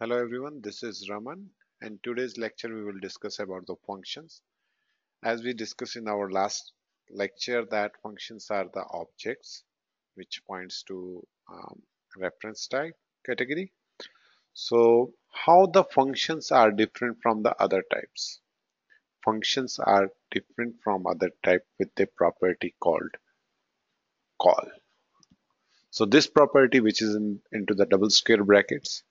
Hello everyone, this is Raman and today's lecture we will discuss about the functions. As we discussed in our last lecture that functions are the objects which points to reference type category. So how the functions are different from the other types? Functions are different from other type with a property called call. So this property which is into the double square brackets.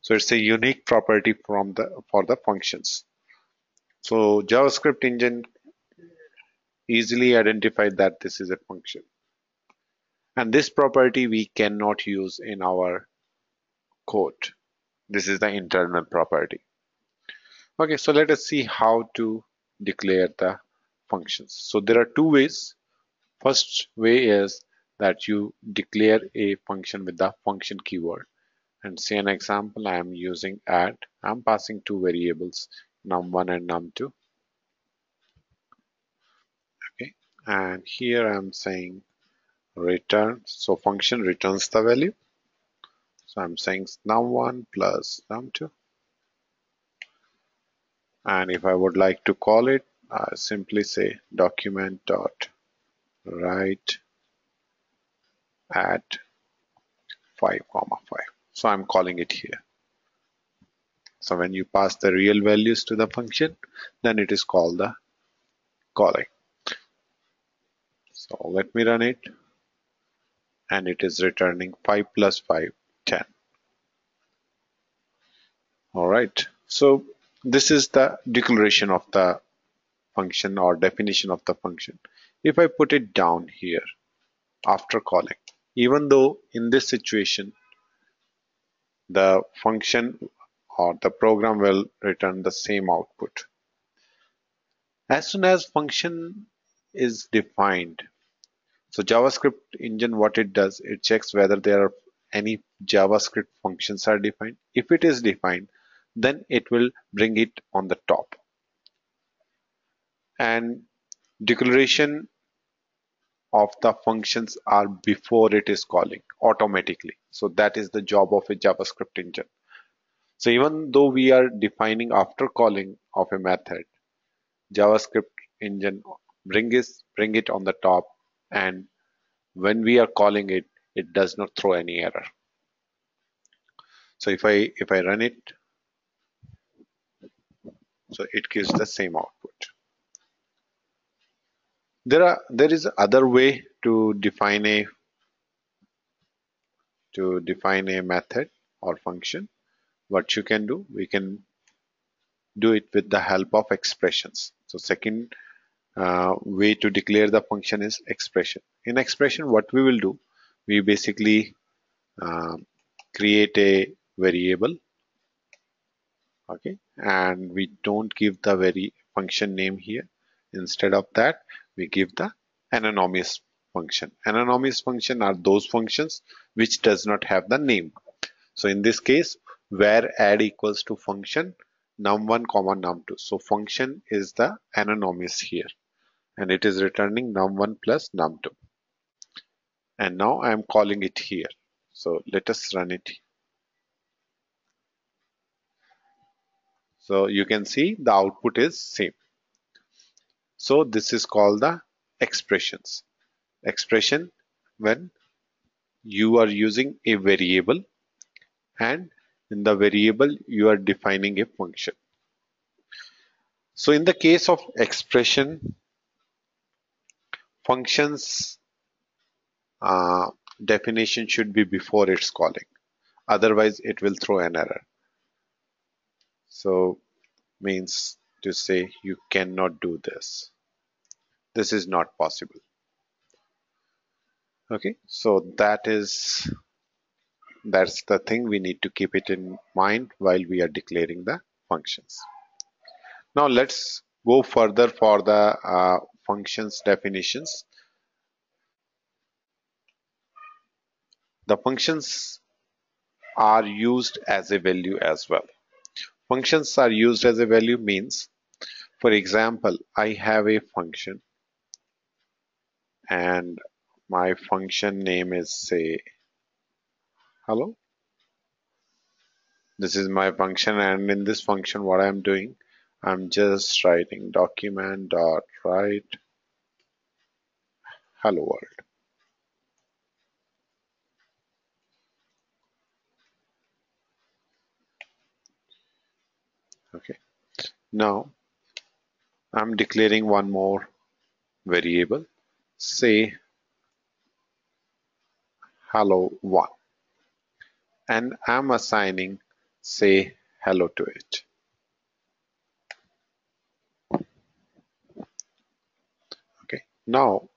So it's a unique property for the functions. So JavaScript engine easily identified that this is a function. And this property we cannot use in our code. This is the internal property. Okay, so let us see how to declare the functions. So there are two ways. First way is that you declare a function with the function keyword. And say an example, I am using add. I'm passing two variables, num1 and num2. Okay, and here I'm saying return. So function returns the value. So I'm saying num1 plus num2. And if I would like to call it, I simply say document dot write at 5 comma 5. So I'm calling it here. So when you pass the real values to the function, then it is called the calling. So let me run it. And it is returning 5 plus 5, 10. All right. So this is the declaration of the function or definition of the function. If I put it down here after calling, even though in this situation the function or the program will return the same output. As soon as function is defined, so JavaScript engine what it does, it checks whether there are any JavaScript functions are defined. If it is defined, then it will bring it on the top. And declaration of the functions are before it is calling automatically. So that is the job of a JavaScript engine. So even though we are defining after calling of a method, JavaScript engine bring it on the top, and when we are calling it, it does not throw any error. So if I run it, so it gives the same output. There is other way to define a method or function. What you can do, we can do it with the help of expressions. So second way to declare the function is expression. In expression, what we will do, we basically uh, create a variable, okay, and we don't give the very function name here. Instead of that, we give the anonymous function. Anonymous function are those functions which does not have the name. So in this case, where add equals to function num1 comma num2. So function is the anonymous here, and it is returning num1 plus num2. And now I am calling it here. So let us run it. So you can see the output is same. So this is called the expressions. Expression when you are using a variable, and in the variable you are defining a function. So in the case of expression, functions definition should be before its calling. Otherwise it will throw an error. So means to say you cannot do this. This is not possible. Okay, so that's the thing we need to keep it in mind while we are declaring the functions. Now let's go further for the functions definitions. The functions are used as a value as well. Functions are used as a value means, for example, I have a function and my function name is say hello. This is my function, and in this function what I'm doing, I'm just writing document dot write hello world. Okay, now I'm declaring one more variable, say hello one, and I'm assigning say hello to it. Okay, now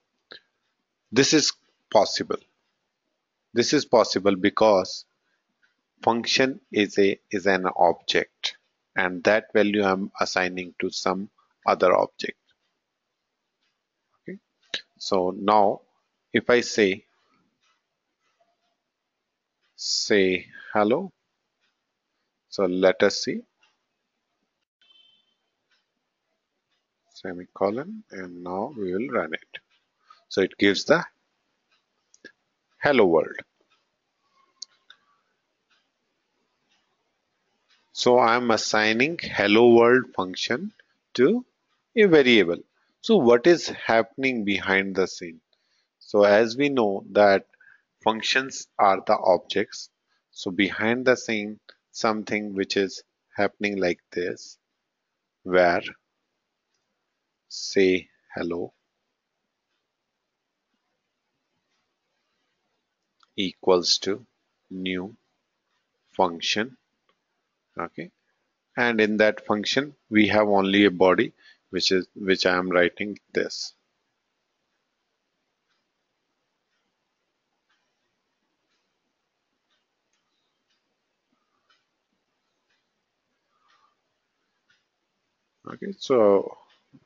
this is possible. This is possible because function is an object, and that value I'm assigning to some other object. Okay, so now if I say hello, so let us see, semicolon, and now we will run it. So it gives the hello world. So I'm assigning hello world function to a variable. So what is happening behind the scene? So as we know that functions are the objects. So behind the scene, something which is happening like this, where say hello equals to new function. Okay, and in that function we have only a body, which I am writing this. Okay, so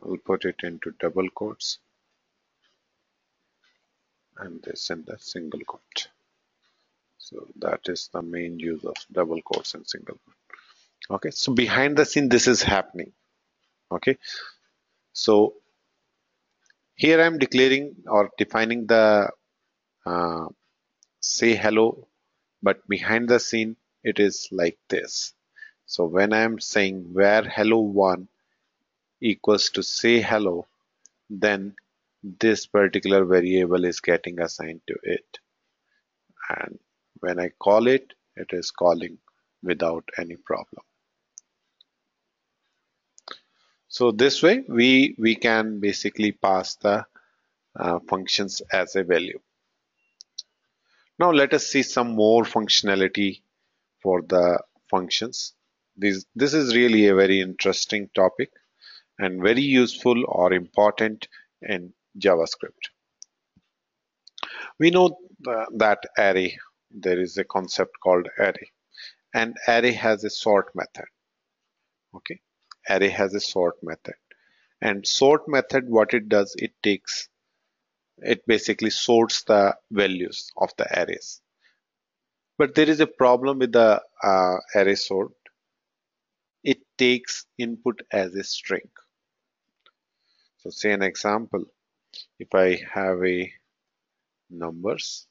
I'll put it into double quotes and this in the single quote. So that is the main use of double quotes and single quote. Okay, so behind the scene this is happening. Okay, so here I'm declaring or defining the uh, say hello, but behind the scene it is like this. So when I'm saying where hello one equals to say hello, then this particular variable is getting assigned to it, and when I call it, it is calling without any problem. So this way we can basically pass the functions as a value. Now let us see some more functionality for the functions. This is really a very interesting topic and very useful or important in JavaScript. We know that array, there is a concept called array, and array has a sort method. Okay, array has a sort method, and sort method, what it does, it basically sorts the values of the arrays. But there is a problem with the array sort. It takes input as a string. So say an example, if I have a numbers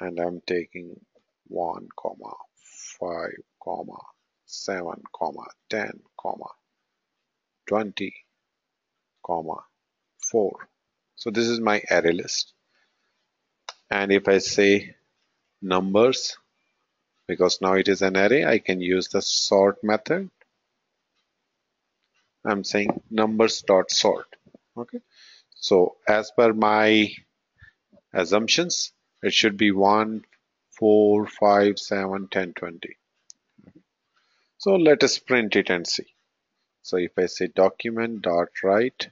and I'm taking 1 comma 5 comma 7 comma 10 comma 20 comma 4, so this is my array list, and if I say numbers, because now it is an array, I can use the sort method. I'm saying numbers dot sort. Okay, so as per my assumptions, it should be 1 4 5 7 10 20. So let us print it and see. So if I say document dot write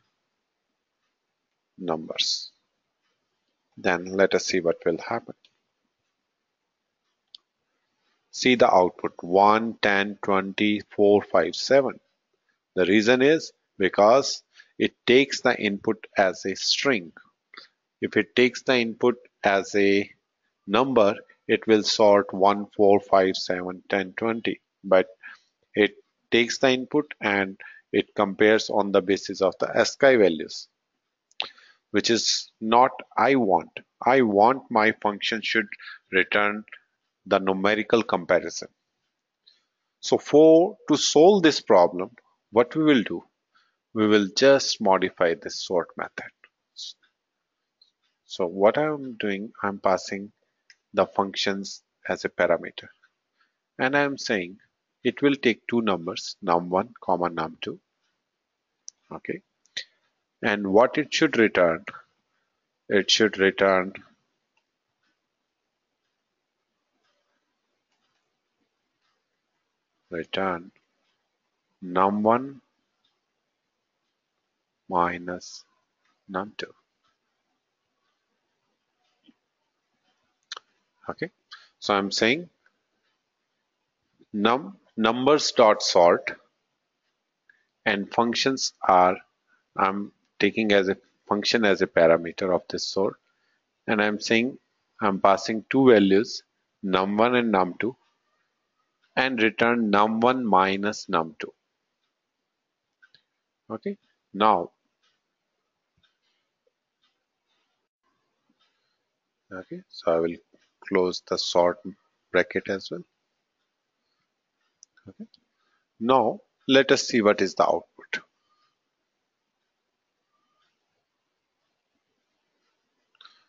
numbers, then let us see what will happen. See the output 1 10 20 4 5 7. The reason is because it takes the input as a string. If it takes the input as a number, it will sort 1 4 5 7 10 20, but it takes the input and it compares on the basis of the ASCII values, which is not I want. I want my function should return the numerical comparison. So to solve this problem, what we will do, we will just modify this sort method. So what I'm doing, I'm passing the functions as a parameter, and I'm saying it will take two numbers, num1 comma num2. Okay, and what it should return, it should return num1 minus num2. Okay, so I'm saying numbers dot sort, and functions are, I'm taking as a function as a parameter of this sort, and I'm saying I'm passing two values, num1 and num2, and return num1 minus num2. Okay, now, okay, so I will close the sort bracket as well. Okay, now let us see what is the output.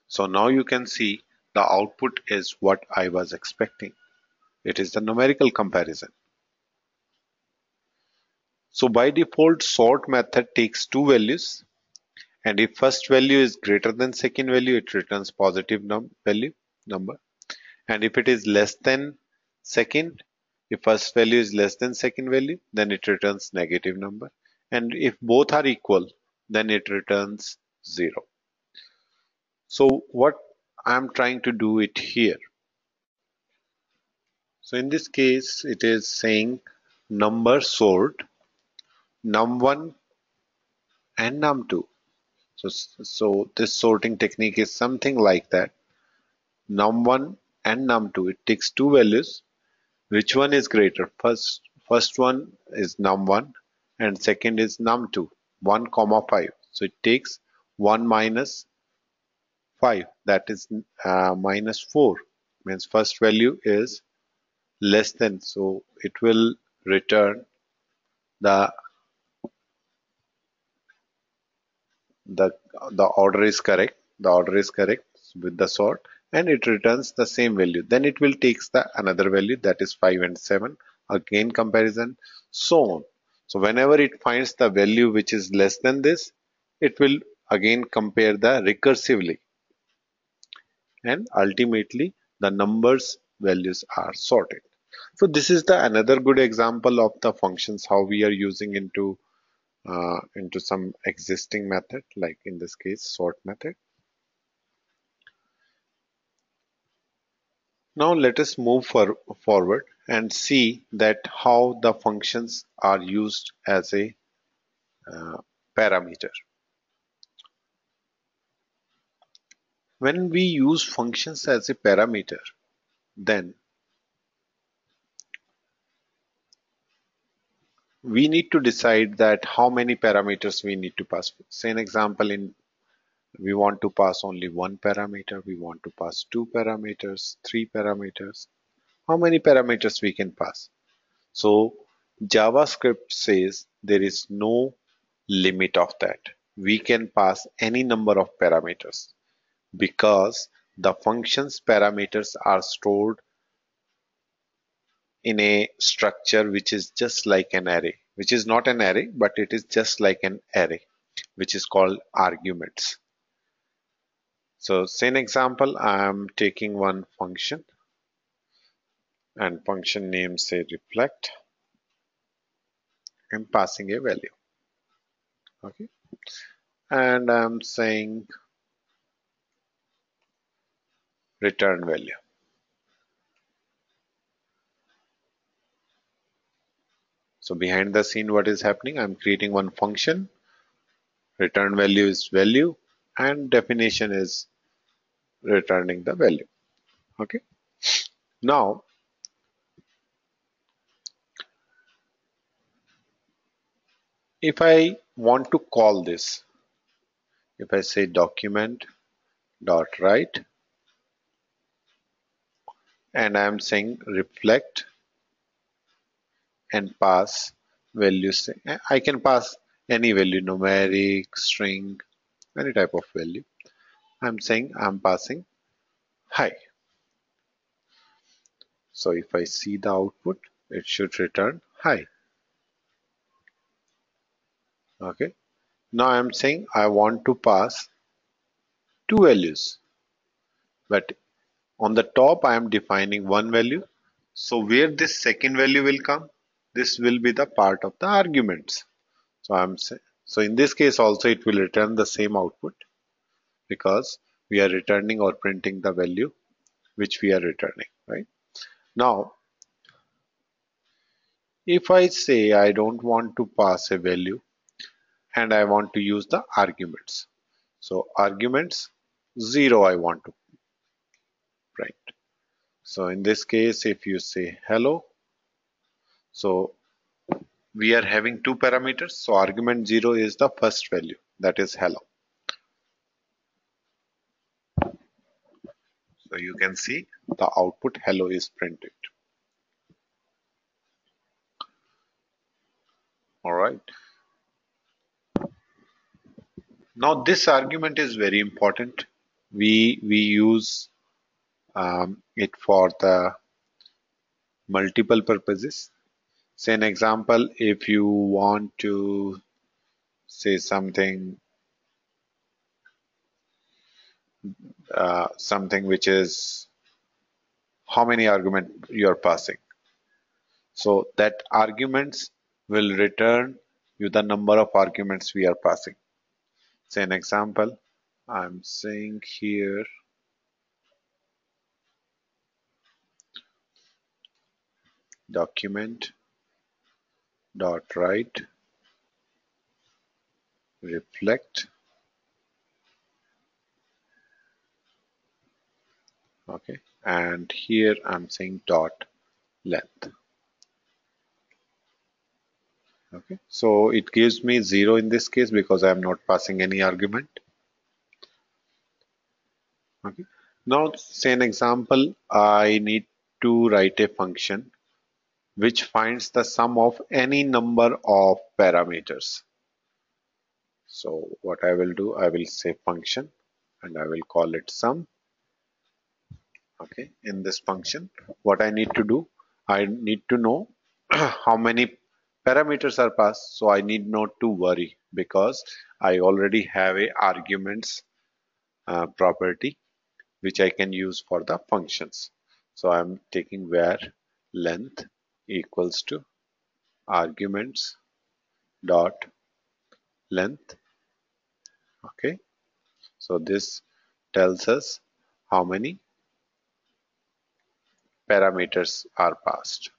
So now you can see the output is what I was expecting. It is the numerical comparison. So by default, sort method takes two values, and if first value is greater than second value, it returns positive value number, and if it is less than second, if first value is less than second value, then it returns negative number, and if both are equal, then it returns 0. So what I'm trying to do it here, so in this case it is saying number sort num1 and num2. So this sorting technique is something like that. Num1 and num2, it takes two values. Which one is greater? First one is num1 and second is num2, 1 comma 5. So it takes 1 minus 5, that is minus 4. Means first value is less than, so it will return the the the order is correct. The order is correct with the sort, and it returns the same value. Then it will takes the another value, that is 5 and 7, again comparison, so on. So whenever it finds the value which is less than this, it will again compare the recursively, and ultimately the numbers values are sorted. So this is the another good example of the functions how we are using into some existing method, like in this case sort method. Now let us move forward and see that how the functions are used as a uh, parameter. When we use functions as a parameter, then we need to decide that how many parameters we need to pass. Say an example, in we want to pass only one parameter, we want to pass two parameters, three parameters. How many parameters we can pass? So JavaScript says there is no limit of that. We can pass any number of parameters because the function's parameters are stored in a structure which is just like an array, which is not an array, but it is just like an array, which is called arguments. So say an example, I'm taking one function and function name say reflect. I'm passing a value. Okay. And I'm saying return value. So behind the scene, what is happening? I'm creating one function. Return value is value, and definition is returning the value. Okay. Now, if I want to call this, if I say document dot write, and I'm saying reflect and pass values. I can pass any value, numeric, string, any type of value. I'm saying I'm passing hi. So if I see the output, it should return hi. Okay. Now I'm saying I want to pass two values, but on the top I am defining one value. So where this second value will come, this will be the part of the arguments. So I'm saying, so in this case also it will return the same output because we are returning or printing the value which we are returning, right? Now, if I say I don't want to pass a value and I want to use the arguments. So arguments 0 I want to print. So in this case, if you say hello, so we are having two parameters. So argument 0 is the first value, that is hello. So you can see the output hello is printed. All right. Now this argument is very important. We use it for the multiple purposes. Say an example, if you want to say something which is how many argument you are passing. So that arguments will return you the number of arguments we are passing. Say an example, I'm saying here document dot write reflect. Okay, and here I'm saying dot length. Okay, so it gives me 0 in this case because I am not passing any argument. Okay, now say an example, I need to write a function which finds the sum of any number of parameters. So what I will do, I will say function and I will call it sum. Okay, in this function, what I need to do, I need to know how many parameters are passed. So I need not to worry because I already have a arguments property which I can use for the functions. So I'm taking where length equals to arguments dot length. Okay, so this tells us how many parameters are passed.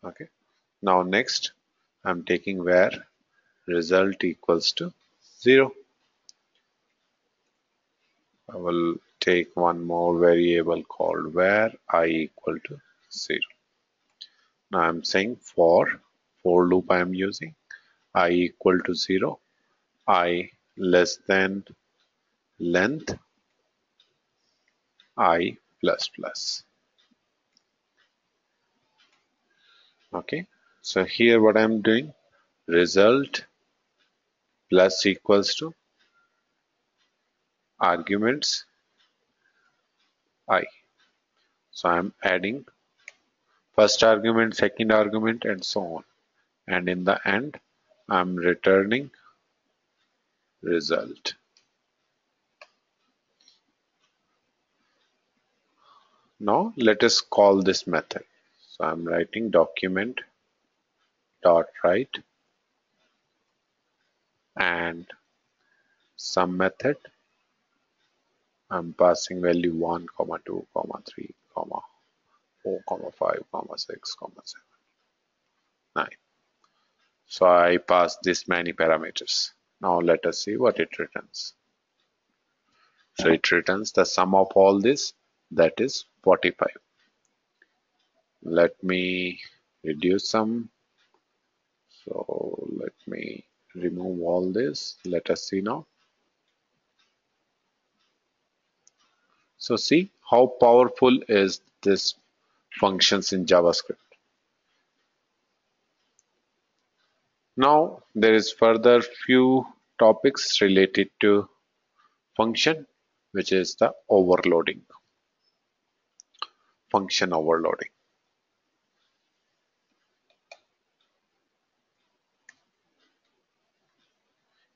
Okay, now next I'm taking where result equals to 0. I will take one more variable called where I equal to 0. Now I'm saying for loop I am using I equal to 0, I less than length I plus plus. Okay, so here what I'm doing, result plus equals to arguments I. So I'm adding first argument, second argument, and so on. And in the end, I'm returning result. Now let us call this method. So I'm writing document dot write and some method. I'm passing value 1, 2, 3, 4, 5, 6, 7, 9. So I pass this many parameters. Now let us see what it returns. So it returns the sum of all this, that is 45. Let me reduce some. So let me remove all this. Let us see now. So see how powerful is this functions in JavaScript. Now there is further few topics related to function, which is the overloading, function overloading.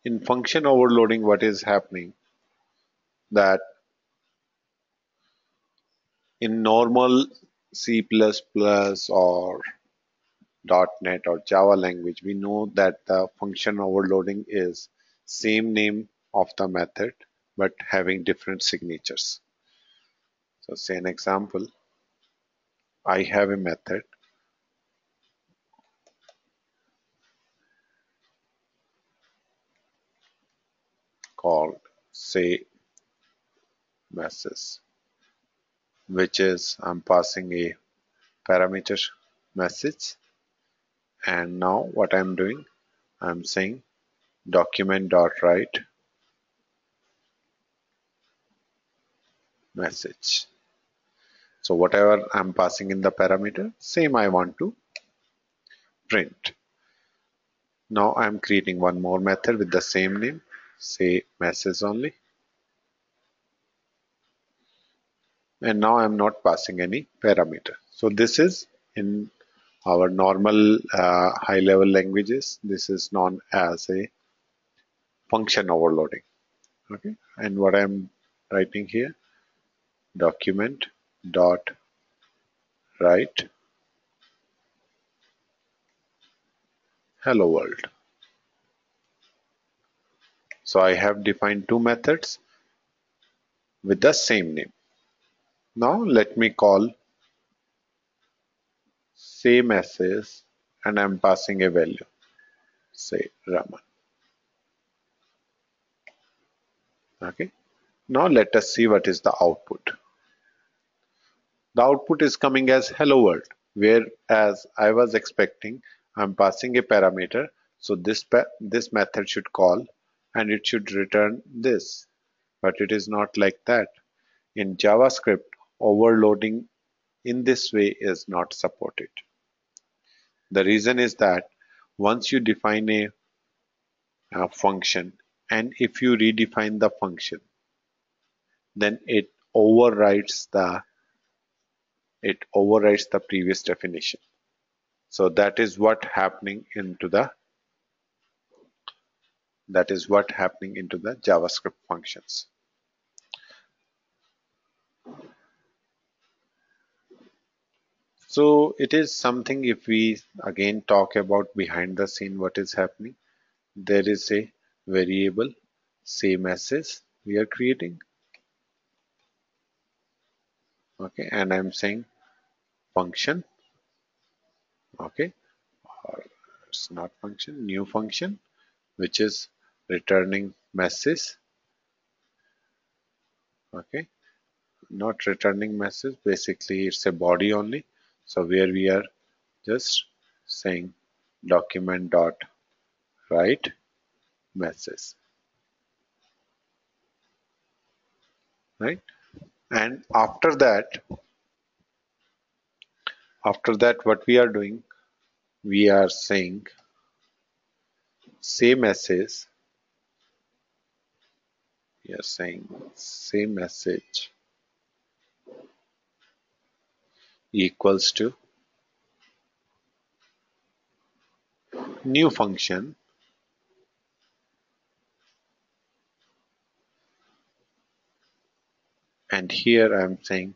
In function overloading, what is happening that in normal C++ or .NET or Java language, we know that the function overloading is same name of the method but having different signatures. So say an example, I have a method called say message, which is I'm passing a parameter message, and now what I'm doing, I'm saying document.write message. So whatever I'm passing in the parameter, same I want to print. Now I'm creating one more method with the same name, say message only. And now I'm not passing any parameter. So this is in our normal high level languages, this is known as a function overloading. Okay, and what I'm writing here, document dot write hello world. So I have defined two methods with the same name. Now let me call say message and I'm passing a value, say Raman. Okay, now let us see what is the output. The output is coming as hello world, whereas I was expecting I'm passing a parameter, so this method should call and it should return this, but it is not like that. In JavaScript, overloading in this way is not supported. The reason is that once you define a function, and if you redefine the function, then it overrides the previous definition. So that is what happening into the JavaScript functions. So it is something, if we again talk about behind the scene what is happening, there is a variable say message we are creating. Okay, and I'm saying function. Okay, or it's not function, new function, which is returning message. Okay, not returning message, basically it's a body only. So where we are just saying document dot write message, right? And after that what we are doing, we are saying say message, we are saying say message equals to new function, and here I'm saying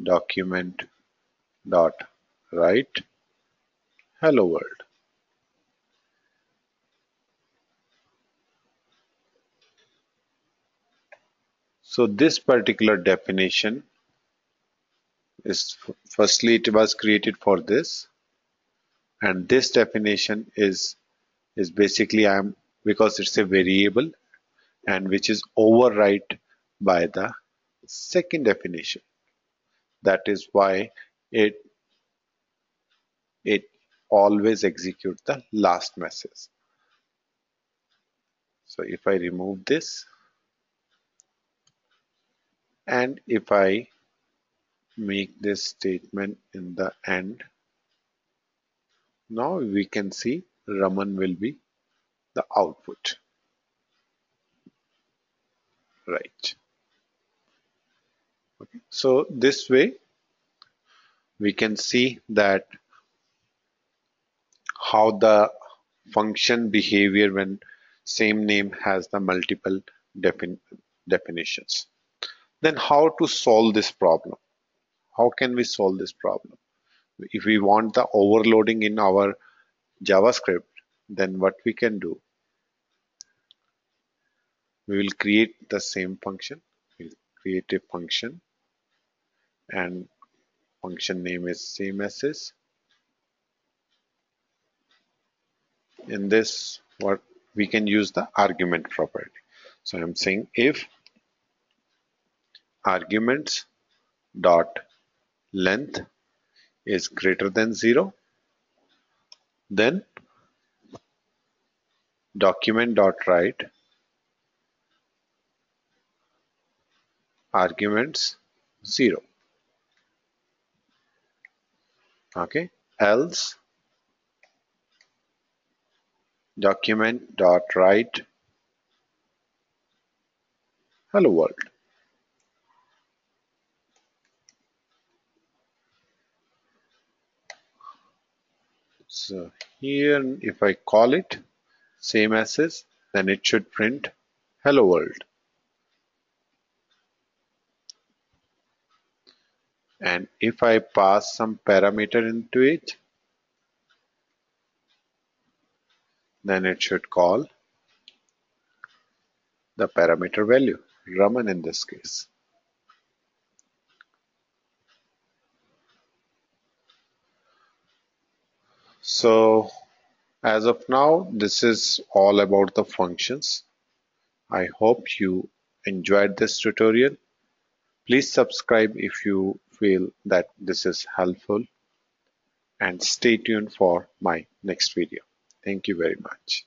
document dot write hello world. So this particular definition is, firstly it was created for this, and this definition is basically because it's a variable and which is override by the second definition. That is why it it always executes the last message. So if I remove this and if I make this statement in the end. Now we can see Raman will be the output, right? So this way we can see that how the function behavior when same name has the multiple defin definitions. Then how to solve this problem? How can we solve this problem? If we want the overloading in our JavaScript, then what we can do, we will create the same function. We'll create a function and function name is same as this. In this, what we can use the argument property. So I'm saying if arguments dot length is greater than 0, then document dot write arguments 0. Okay, else document dot write hello world. So here if I call it same as this, then it should print hello world. And if I pass some parameter into it, then it should call the parameter value, Raman in this case. So as of now, this is all about the functions. I hope you enjoyed this tutorial. Please subscribe if you feel that this is helpful and stay tuned for my next video. Thank you very much.